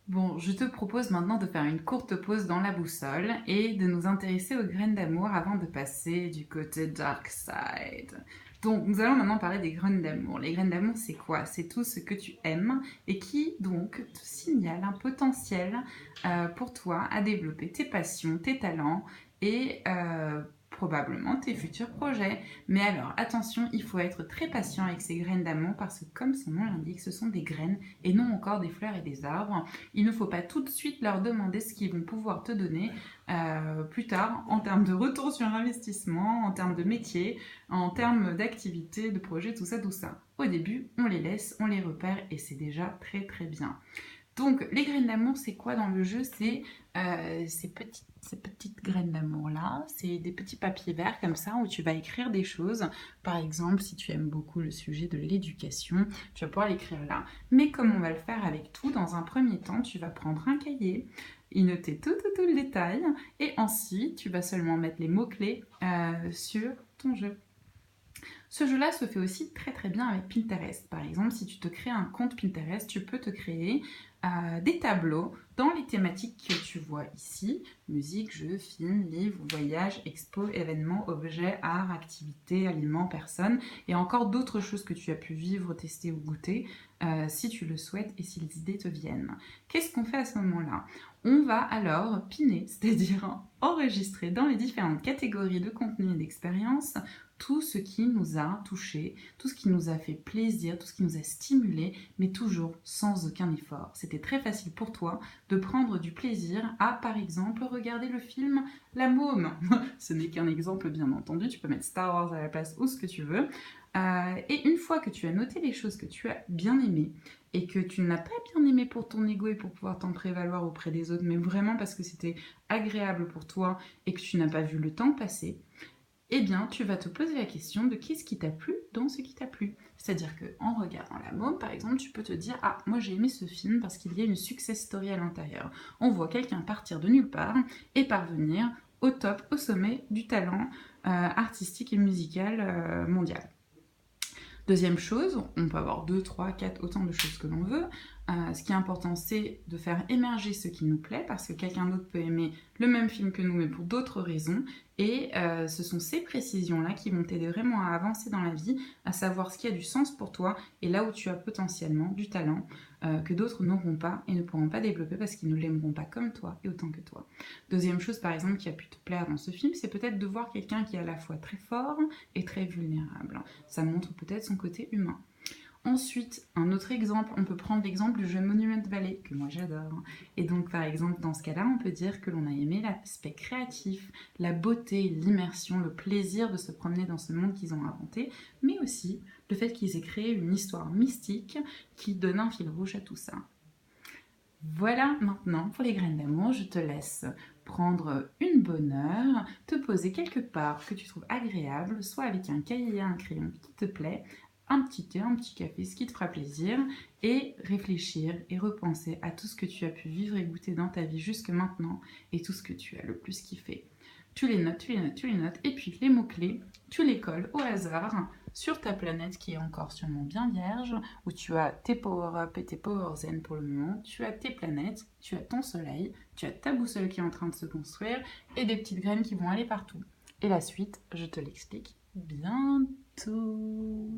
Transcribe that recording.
Bon, je te propose maintenant de faire une courte pause dans la boussole et de nous intéresser aux graines d'amour avant de passer du côté dark side. Donc, nous allons maintenant parler des graines d'amour. Les graines d'amour, c'est quoi? C'est tout ce que tu aimes et qui, donc, te signale un potentiel pour toi à développer tes passions, tes talents et probablement tes futurs projets. Mais alors, attention, il faut être très patient avec ces graines d'amour parce que, comme son nom l'indique, ce sont des graines et non encore des fleurs et des arbres. Il ne faut pas tout de suite leur demander ce qu'ils vont pouvoir te donner plus tard en termes de retour sur investissement, en termes de métier, en termes d'activité, de projet, tout ça, tout ça. Au début, on les laisse, on les repère et c'est déjà très très bien. Donc, les graines d'amour, c'est quoi dans le jeu? C'est ces petites graines d'amour là, c'est des petits papiers verts comme ça où tu vas écrire des choses. Par exemple, si tu aimes beaucoup le sujet de l'éducation, tu vas pouvoir l'écrire là. Mais comme on va le faire avec tout, dans un premier temps, tu vas prendre un cahier, y noter tout le détail, et ensuite, tu vas seulement mettre les mots-clés sur ton jeu. Ce jeu-là se fait aussi très très bien avec Pinterest. Par exemple, si tu te crées un compte Pinterest, tu peux te créer des tableaux dans les thématiques que tu vois ici. Musique, jeux, films, livres, voyages, expos, événements, objets, art, activités, aliments, personnes et encore d'autres choses que tu as pu vivre, tester ou goûter si tu le souhaites et si les idées te viennent. Qu'est-ce qu'on fait à ce moment-là? On va alors piner, c'est-à-dire enregistrer dans les différentes catégories de contenu et d'expérience tout ce qui nous a touchés, tout ce qui nous a fait plaisir, tout ce qui nous a stimulé, mais toujours sans aucun effort. C'était très facile pour toi de prendre du plaisir à, par exemple, regarder le film La Môme. Ce n'est qu'un exemple, bien entendu, tu peux mettre Star Wars à la place ou ce que tu veux. Et une fois que tu as noté les choses que tu as bien aimées et que tu n'as pas bien aimé pour ton ego et pour pouvoir t'en prévaloir auprès des autres, mais vraiment parce que c'était agréable pour toi et que tu n'as pas vu le temps passer, eh bien, tu vas te poser la question de qu'est-ce qui t'a plu dans ce qui t'a plu. C'est-à-dire qu'en regardant La Môme, par exemple, tu peux te dire « Ah, moi j'ai aimé ce film parce qu'il y a une success story à l'intérieur. On voit quelqu'un partir de nulle part et parvenir au top, au sommet du talent artistique et musical mondial. » Deuxième chose, on peut avoir 2, 3, 4, autant de choses que l'on veut. Ce qui est important, c'est de faire émerger ce qui nous plaît, parce que quelqu'un d'autre peut aimer le même film que nous, mais pour d'autres raisons. Et ce sont ces précisions-là qui vont t'aider vraiment à avancer dans la vie, à savoir ce qui a du sens pour toi, et là où tu as potentiellement du talent que d'autres n'auront pas et ne pourront pas développer parce qu'ils ne l'aimeront pas comme toi et autant que toi. Deuxième chose, par exemple, qui a pu te plaire dans ce film, c'est peut-être de voir quelqu'un qui est à la fois très fort et très vulnérable. Ça montre peut-être son côté humain. Ensuite, un autre exemple, on peut prendre l'exemple du jeu Monument Valley, que moi j'adore. Et donc, par exemple, dans ce cas-là, on peut dire que l'on a aimé l'aspect créatif, la beauté, l'immersion, le plaisir de se promener dans ce monde qu'ils ont inventé, mais aussi le fait qu'ils aient créé une histoire mystique qui donne un fil rouge à tout ça. Voilà maintenant pour les graines d'amour, je te laisse prendre une bonne heure, te poser quelque part que tu trouves agréable, soit avec un cahier et un crayon qui te plaît, un petit thé, un petit café, ce qui te fera plaisir, et réfléchir et repenser à tout ce que tu as pu vivre et goûter dans ta vie jusque maintenant et tout ce que tu as le plus kiffé. Tu les notes, tu les notes, tu les notes, et puis les mots-clés, tu les colles au hasard sur ta planète qui est encore sûrement bien vierge, où tu as tes power-up et tes power-zen pour le moment, tu as tes planètes, tu as ton soleil, tu as ta boussole qui est en train de se construire, et des petites graines qui vont aller partout. Et la suite, je te l'explique bientôt.